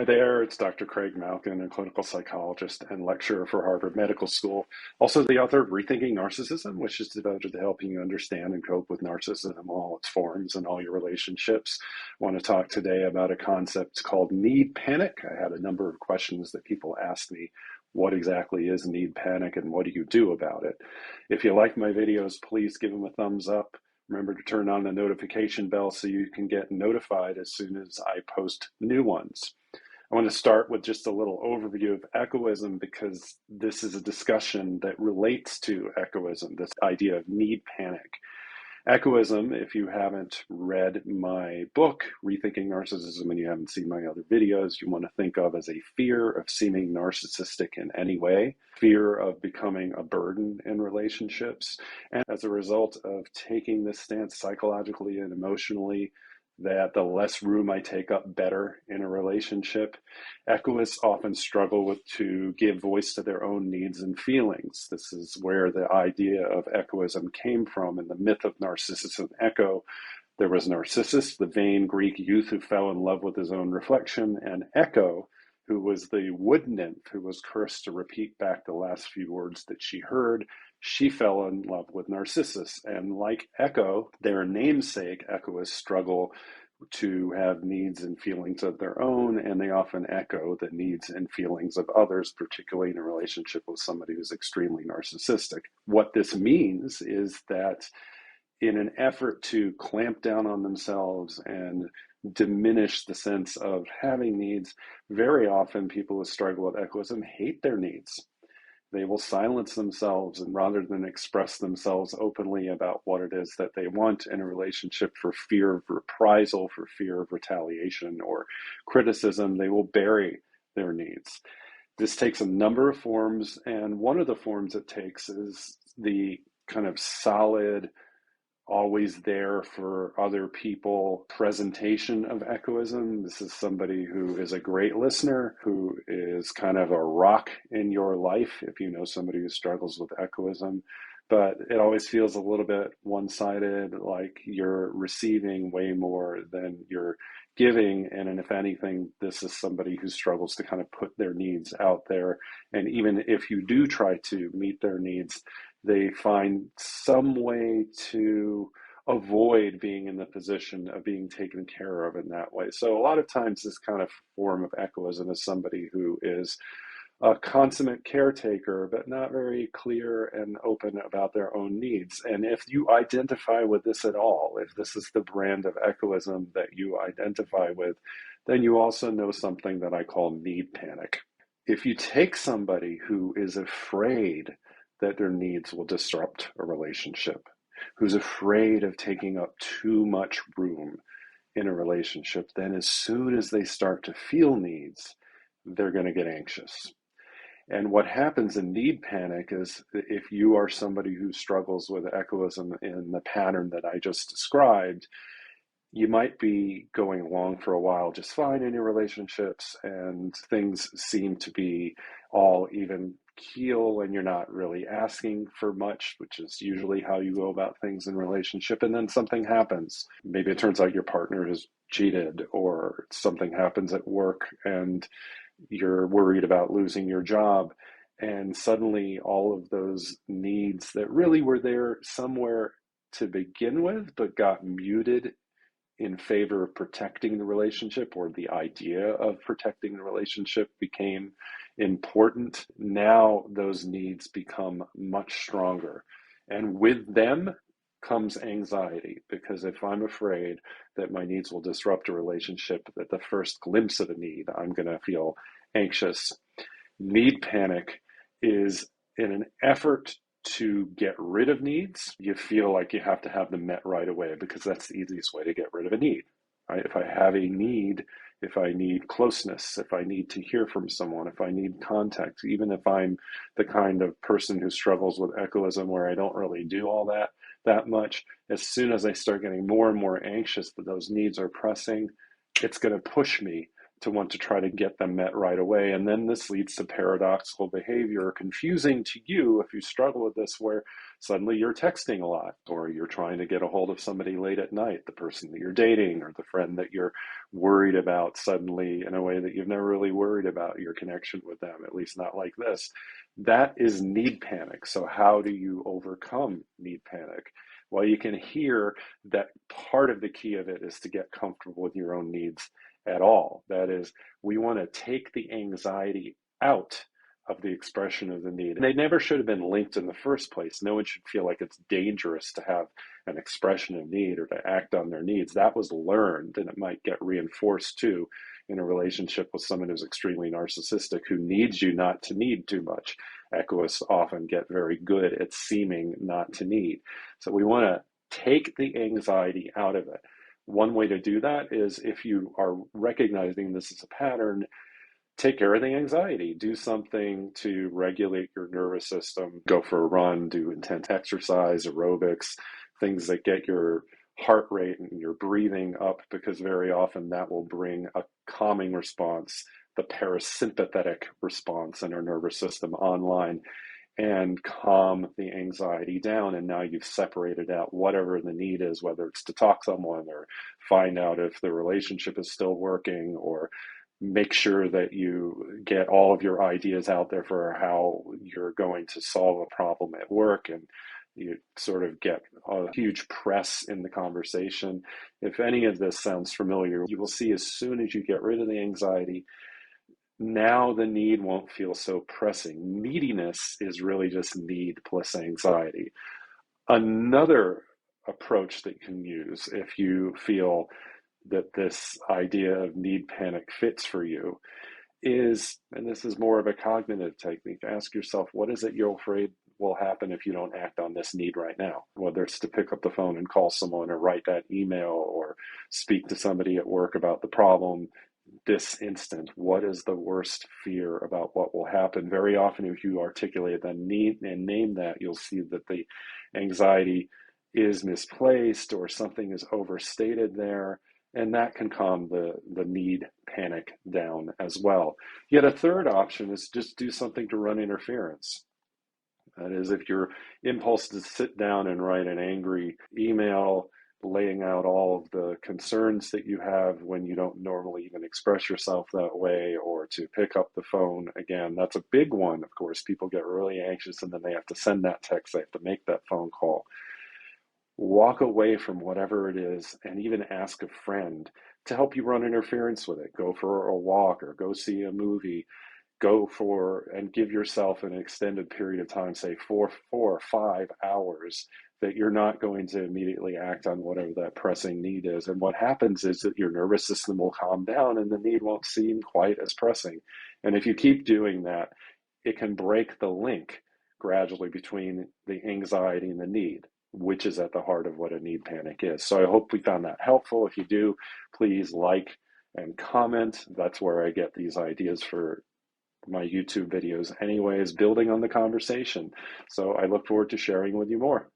Hi there, it's Dr. Craig Malkin, a clinical psychologist and lecturer for Harvard Medical School. Also the author of Rethinking Narcissism, which is devoted to helping you understand and cope with narcissism, all its forms and all your relationships. I want to talk today about a concept called need panic. I had a number of questions that people asked me. What exactly is need panic and what do you do about it? If you like my videos, please give them a thumbs up. Remember to turn on the notification bell so you can get notified as soon as I post new ones. I want to start with just a little overview of echoism because this is a discussion that relates to echoism, this idea of need panic. Echoism, if you haven't read my book, Rethinking Narcissism, and you haven't seen my other videos, you want to think of as a fear of seeming narcissistic in any way, fear of becoming a burden in relationships, and as a result of taking this stance psychologically and emotionally, that the less room I take up, better in a relationship. Echoists often struggle to give voice to their own needs and feelings. This is where the idea of echoism came from in the myth of Narcissus and Echo. There was Narcissus, the vain Greek youth who fell in love with his own reflection, and Echo, who was the wood nymph who was cursed to repeat back the last few words that she heard. She fell in love with Narcissus, and like Echo, their namesake, Echoists struggle to have needs and feelings of their own, and they often echo the needs and feelings of others, particularly in a relationship with somebody who's extremely narcissistic. What this means is that in an effort to clamp down on themselves and diminish the sense of having needs, very often people who struggle with echoism hate their needs. They will silence themselves, and rather than express themselves openly about what it is that they want in a relationship for fear of reprisal, for fear of retaliation or criticism, they will bury their needs. This takes a number of forms, and one of the forms it takes is the kind of solid, always there for other people presentation of echoism. This is somebody who is a great listener, who is kind of a rock in your life if you know somebody who struggles with echoism. But it always feels a little bit one-sided, like you're receiving way more than you're giving. And if anything, this is somebody who struggles to kind of put their needs out there. And even if you do try to meet their needs, they find some way to avoid being in the position of being taken care of in that way. So a lot of times this kind of form of echoism is somebody who is a consummate caretaker, but not very clear and open about their own needs. And if you identify with this at all, if this is the brand of echoism that you identify with, then you also know something that I call need panic. If you take somebody who is afraid that their needs will disrupt a relationship, who's afraid of taking up too much room in a relationship, then as soon as they start to feel needs, they're going to get anxious. And what happens in need panic is if you are somebody who struggles with echoism in the pattern that I just described, you might be going along for a while just fine in your relationships and things seem to be all even keel and you're not really asking for much, which is usually how you go about things in relationship. And then something happens. Maybe it turns out your partner has cheated or something happens at work and you're worried about losing your job. And suddenly all of those needs that really were there somewhere to begin with, but got muted in favor of protecting the relationship, or the idea of protecting the relationship became important. Now those needs become much stronger. And with them comes anxiety, because if I'm afraid that my needs will disrupt a relationship, at the first glimpse of a need, I'm going to feel anxious. Need panic is in an effort to get rid of needs. You feel like you have to have them met right away because that's the easiest way to get rid of a need, right? If I have a need, if I need closeness, if I need to hear from someone, if I need contact, even if I'm the kind of person who struggles with echoism where I don't really do all that much, as soon as I start getting more and more anxious that those needs are pressing, it's going to push me to want to try to get them met right away. And then this leads to paradoxical behavior, confusing to you if you struggle with this, where suddenly you're texting a lot, or you're trying to get a hold of somebody late at night, the person that you're dating or the friend that you're worried about, suddenly in a way that you've never really worried about your connection with them, at least not like this. That is need panic. So how do you overcome need panic? Well, you can hear that part of the key of it is to get comfortable with your own needs at all. That is, we want to take the anxiety out of the expression of the need. They never should have been linked in the first place. No one should feel like it's dangerous to have an expression of need or to act on their needs. That was learned, and it might get reinforced too in a relationship with someone who's extremely narcissistic, who needs you not to need too much. Echoists often get very good at seeming not to need. So we want to take the anxiety out of it. One way to do that is, if you are recognizing this as a pattern, take care of the anxiety. Do something to regulate your nervous system. Go for a run, do intense exercise, aerobics, things that get your heart rate and your breathing up, because very often that will bring a calming response, the parasympathetic response in our nervous system online, and calm the anxiety down. And now you've separated out whatever the need is, whether it's to talk to someone or find out if the relationship is still working, or make sure that you get all of your ideas out there for how you're going to solve a problem at work, and you sort of get a huge press in the conversation. If any of this sounds familiar, you will see as soon as you get rid of the anxiety, now the need won't feel so pressing. Neediness is really just need plus anxiety. Another approach that you can use if you feel that this idea of need panic fits for you is, and this is more of a cognitive technique, ask yourself, what is it you're afraid will happen if you don't act on this need right now? Whether it's to pick up the phone and call someone, or write that email, or speak to somebody at work about the problem this instant. What is the worst fear about what will happen? Very often, if you articulate that need and name that, you'll see that the anxiety is misplaced or something is overstated there. And that can calm the need panic down as well. Yet a third option is just do something to run interference. That is, if your impulse to sit down and write an angry email laying out all of the concerns that you have when you don't normally even express yourself that way, or to pick up the phone again, that's a big one. Of course, people get really anxious and then they have to send that text, they have to make that phone call. Walk away from whatever it is and even ask a friend to help you run interference with it. Go for a walk or go see a movie. Go for and give yourself an extended period of time, say 4 or 5 hours, that you're not going to immediately act on whatever that pressing need is. And what happens is that your nervous system will calm down and the need won't seem quite as pressing. And if you keep doing that, it can break the link gradually between the anxiety and the need, which is at the heart of what a need panic is. So I hope we found that helpful. If you do, please like and comment. That's where I get these ideas for my YouTube videos anyways, building on the conversation. So I look forward to sharing with you more.